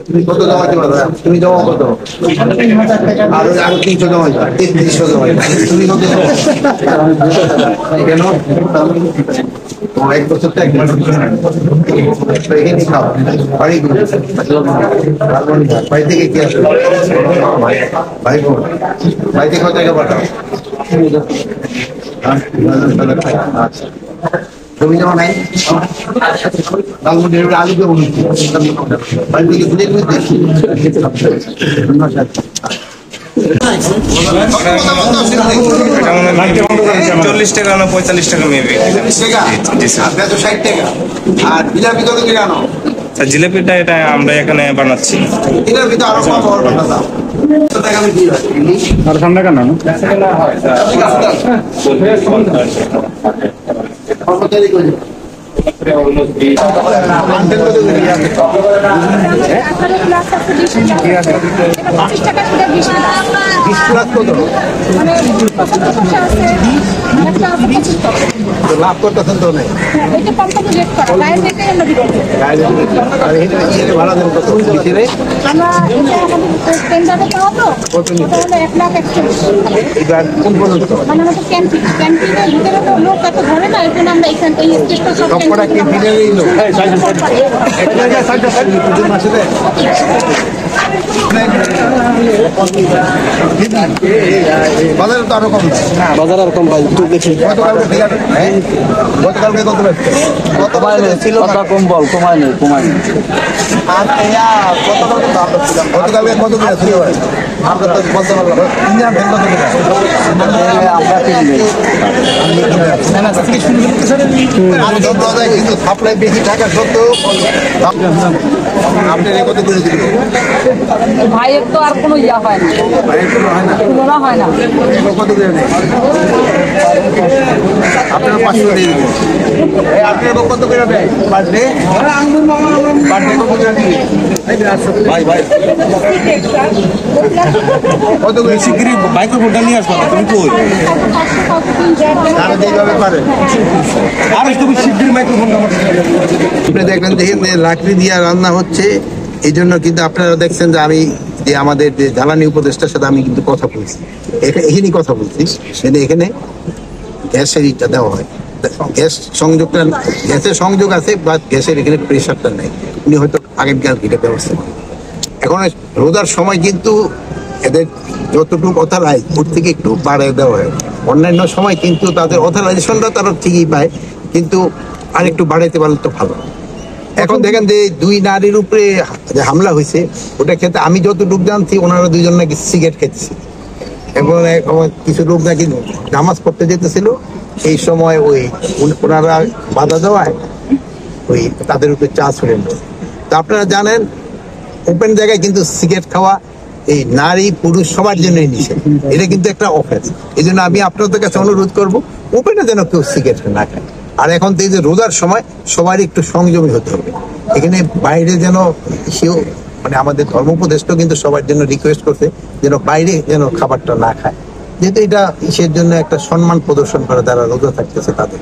তুমি কত জমা দিবা? তুমি জমা কত? আরো 300 জমা, 3300 জমা। তুমি কত? কেন? এক বছর তো এখানে খাও। বাড়ি থেকে কি আসবে? ভাই বোন, বাড়ি থেকে কত টাকা পাঠাও? আচ্ছা, জমি জমা নাই? আলু দেবো বাড়ি থেকে বুঝে বুঝতে 40 টাকা না 45 টাকা মেবি। 40 টাকা? আপনার তো 60 টাকা। আর জিলাপি কত করে আনো? জিলাপিটা এটা আমরা এখানে বানাচ্ছি। জিলাপি তো আরো কম হবে না দাম। আর সামনে কেন কর্মচারী কই? লাভ করতেছেন তো নেই ভাড়া দেন কত? কোন পর্যন্ত সবকটা কি দিনেরই লোক? বাজারে তো আরো কম, বাজার আর কম পাই দেখি গতকালকে কত কত ছিল? কম বল কমায় নেই গতকালকে কত করে ছিল? আমরা তো বলতে পারলাম কিন্তু সাপ্লাই বেশি টাকা সত্ত্বেও আপনার কত করে দিল? ভাইয়ের তো আর কোনো ইয়া হয় না, তুলনা হয় না। কত করে নেই? আপনার 500 দিয়ে দিবেন। আপনার কত করে দেয় বার্থডে? বার্থডে কত করে দিবে? ভাই ভাই কত করে? শিগগিরই মাইক্রোফোনটা নিয়ে আসবা। তুমি কই তারা যেভাবে পারে আর তুমি শিগগিরই মাইক্রোফোনটা আপনি দেখলেন যে লাকড়ি দিয়ে রান্না হচ্ছে। এই জন্য কিন্তু আপনারা দেখছেন যে আমি যে আমাদের যে জ্বালানি উপদেষ্টার সাথে আমি কিন্তু কথা বলছি, এখানেই কথা বলছি। এখানে গ্যাসের ইটা দেওয়া হয়, গ্যাস সংযোগটা গ্যাসের সংযোগ আছে বা গ্যাসের এখানে প্রেশারটা নেই। উনি হয়তো আগের গ্যাস এটা ব্যবস্থা করেন। এখন রোজার সময় কিন্তু এদের যতটুকু অথরাইজ ওর থেকে একটু বাড়িয়ে দেওয়া হয়। অন্যান্য সময় কিন্তু তাদের অথরাইজেশনটা তারা ঠিকই পায়, কিন্তু আর একটু বাড়াইতে পারলে তো ভালো। এখন দেখেন যে 2 নারীর উপরে যে হামলা হয়েছে, ওটা ক্ষেত্রে আমি যতটুকু জানছি ওনারা 2 জন নাকি সিগারেট খেতেছে এবং কিছু লোক নাকি নামাজ পড়তে যেতেছিল। এই সময় ওই ওনারা বাধা দেওয়ায় ওই তাদের উপরে চা ছড়ে নেয়। তা আপনারা জানেন ওপেন জায়গায় কিন্তু সিগারেট খাওয়া এই নারী পুরুষ সবার জন্যই নিষেধ। এটা কিন্তু একটা অফেন্স। এই জন্য আমি আপনাদের কাছে অনুরোধ করবো ওপেনে যেন কেউ সিগারেট না খায়। আর এখন তো এই যে রোজার সময় সবারই একটু সংযমী হতে হবে। এখানে বাইরে যেন সেও মানে আমাদের ধর্ম উপদেষ্টা কিন্তু সবার জন্য রিকোয়েস্ট করছে যেন বাইরে যেন খাবারটা না খায়, যেহেতু এটা ইসের জন্য একটা সম্মান প্রদর্শন করে যারা রোজা থাকতেছে তাদের।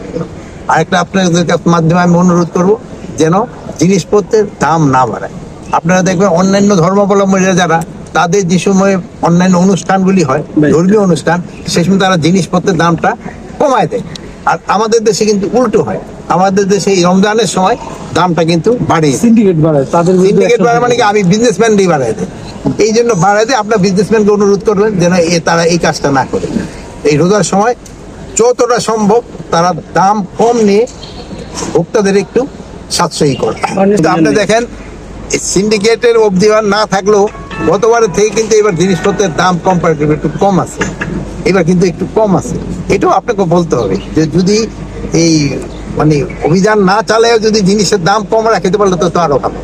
আর একটা আপনাদের মাধ্যমে আমি অনুরোধ করবো যেন জিনিসপত্রের দাম না বাড়ায়। আপনারা দেখবেন অন্যান্য ধর্মাবলম্বীরা যারা তাদের যে সময় অন্যান্য অনুষ্ঠানগুলি হয়, ধর্মীয় অনুষ্ঠান, সেই সময় তারা জিনিসপত্রের দামটা কমায় দেয়। আর আমাদের দেশে কিন্তু উল্টো হয়। আমাদের দেশে এই রমজানের সময় দামটা কিন্তু বাড়িয়ে সিন্ডিকেট বাড়ায়, তাদের সিন্ডিকেট বাড়ায় মানে কি আমি বিজনেসম্যানই বাড়ায় দেয়। এই জন্য বাড়ায় দেয়। আপনার বিজনেসম্যানকে অনুরোধ করবেন যেন তারা এই কাজটা না করে। এই রোজার সময় যতটা সম্ভব তারা দাম কম নিয়ে ভোক্তাদের একটু সাশ্রয়ী করে। আপনি দেখেন সিন্ডিকেটের অবধি না থাকলেও গতবারের থেকে কিন্তু এবার জিনিসপত্রের দাম কম্পারেটিভলি একটু কম আছে। এবার কিন্তু একটু কম আছে। এটাও আপনাকে বলতে হবে যে যদি এই মানে অভিযান না চালায় যদি জিনিসের দাম কম রাখতে পারলে তো আরো ভালো।